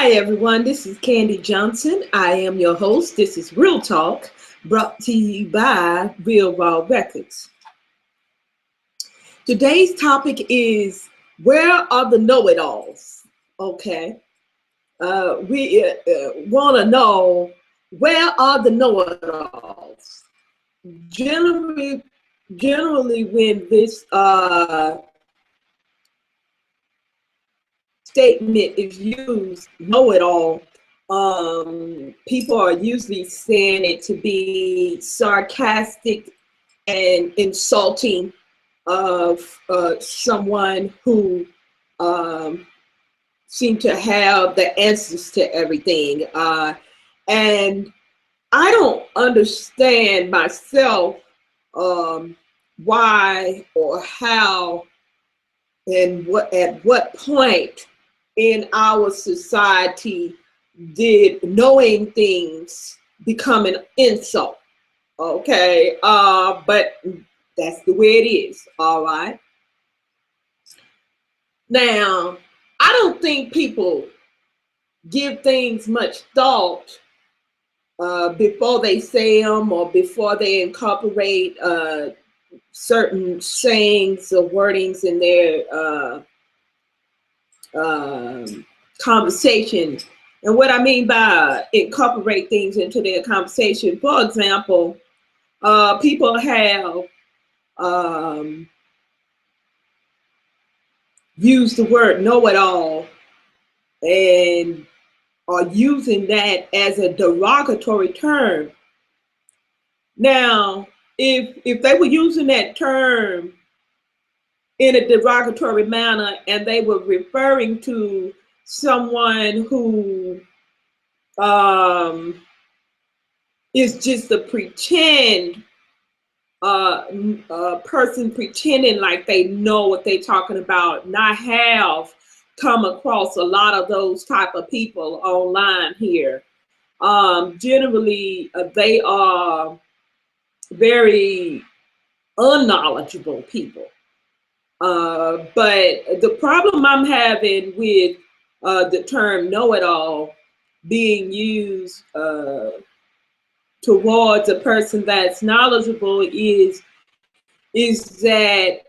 Hi, everyone. This is Candy Johnson. I am your host. This is Real Talk, brought to you by Real Raw Records. Today's topic is where are the know-it-alls? Okay. We want to know where are the know-it-alls? Generally, generally, when this statement is used, know-it-all, people are usually saying it to be sarcastic and insulting of someone who seem to have the answers to everything. And I don't understand myself why or how and at what point in our society did knowing things become an insult. Okay, but that's the way it is. All right. Now, I don't think people give things much thought before they say them or before they incorporate certain sayings or wordings in their conversation. And what I mean by incorporate things into their conversation, for example, people have used the word know-it-all and are using that as a derogatory term. Now, if they were using that term in a derogatory manner and they were referring to someone who is just a pretend person pretending like they know what they're talking about, and I have come across a lot of those type of people online here. Generally, they are very unknowledgeable people. But the problem I'm having with the term know-it-all being used towards a person that's knowledgeable is that,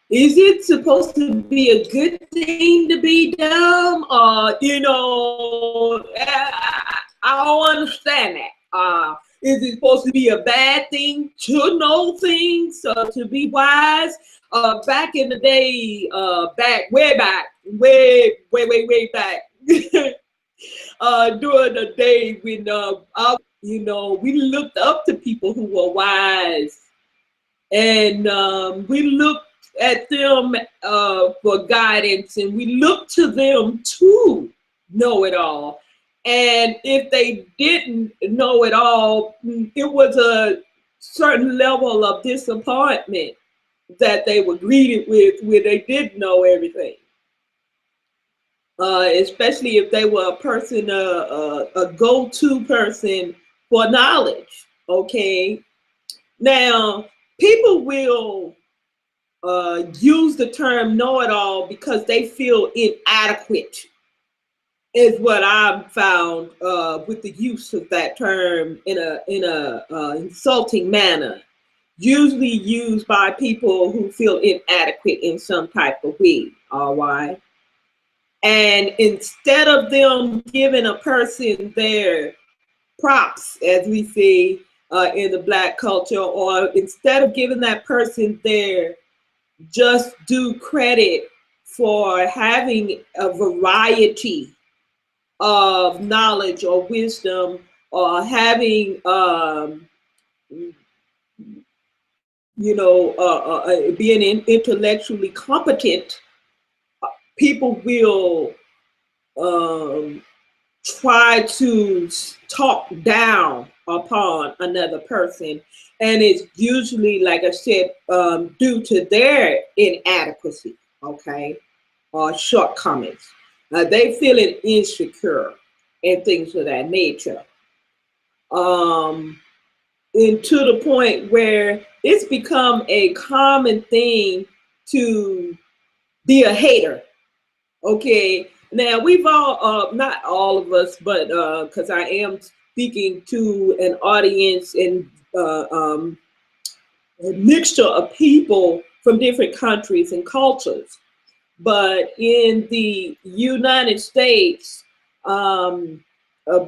is it supposed to be a good thing to be dumb? I don't understand that. Is it supposed to be a bad thing to know things, to be wise? Back in the day, way back, during the day when we looked up to people who were wise, and we looked at them for guidance, and we looked to them to know it all. And if they didn't know it all, it was a certain level of disappointment that they were greeted with when they didn't know everything. Especially if they were a person, a go-to person for knowledge. Okay. Now, people will use the term know-it-all because they feel inadequate, is what I've found with the use of that term in a insulting manner, usually used by people who feel inadequate in some type of way. All right. And instead of them giving a person their props, as we say in the Black culture, or instead of giving that person their just due credit for having a variety of knowledge or wisdom, or having being intellectually competent, people will try to talk down upon another person, and it's usually, like I said, due to their inadequacy, okay, or shortcomings. They feeling insecure and things of that nature. And to the point where it's become a common thing to be a hater. Okay, Now we've all, not all of us, but because I am speaking to an audience and a mixture of people from different countries and cultures. But in the United States, um, uh,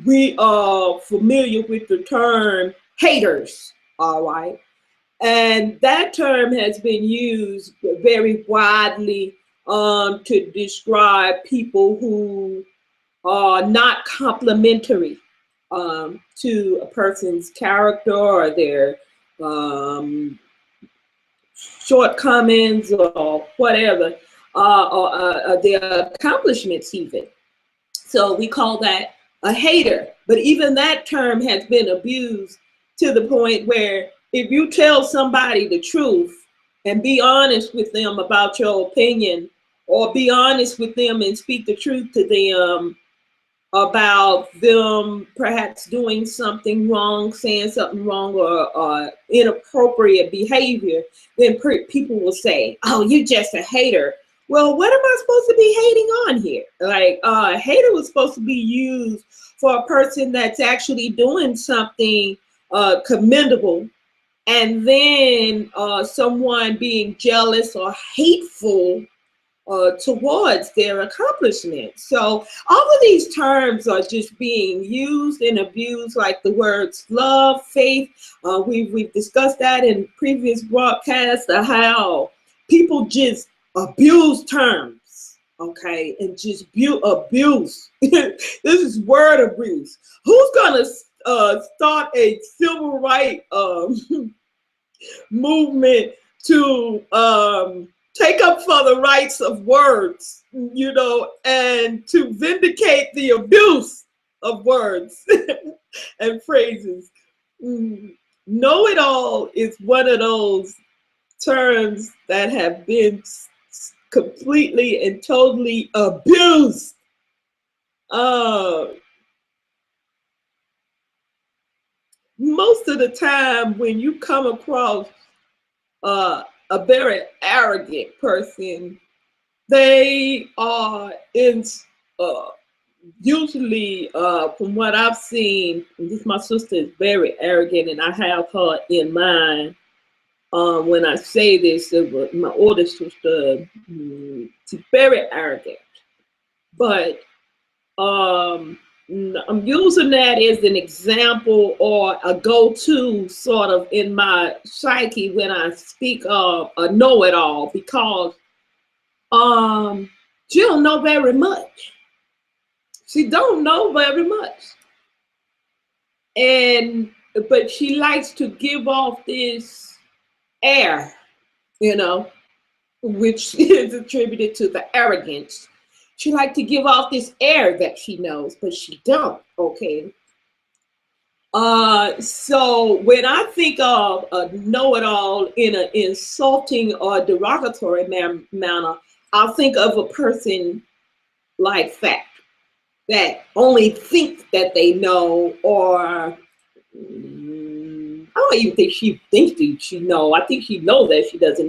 we are familiar with the term haters, all right? And that term has been used very widely to describe people who are not complimentary to a person's character or their um, shortcomings or whatever, or their accomplishments even. So we call that a hater. But even that term has been abused to the point where if you tell somebody the truth and be honest with them about your opinion, or be honest with them and speak the truth to them about them perhaps doing something wrong, saying something wrong, or inappropriate behavior, then people will say, oh, you're just a hater. Well, what am I supposed to be hating on here? Like, hater was supposed to be used for a person that's actually doing something commendable, and then someone being jealous or hateful towards their accomplishments. So all of these terms are just being used and abused, like the words love, faith. We've discussed that in previous broadcasts, how people just abuse terms, okay, and just abuse. This is word abuse. Who's gonna start a civil rights movement to take up for the rights of words, you know, and to vindicate the abuse of words and phrases? Know-it-all is one of those terms that have been completely and totally abused. Most of the time when you come across a very arrogant person, they are usually, from what I've seen, this my sister is very arrogant, and I have her in mind when I say this. My older sister, she's very arrogant, but I'm using that as an example or a go-to sort of in my psyche when I speak of a know-it-all, because she don't know very much. She don't know very much, but she likes to give off this air, you know, which is attributed to the arrogance. She like to give off this air that she knows, but she don't, okay? So when I think of a know-it-all in an insulting or derogatory manner, I'll think of a person like that only thinks that they know, or I don't even think she thinks she knows. I think she knows that she doesn't know.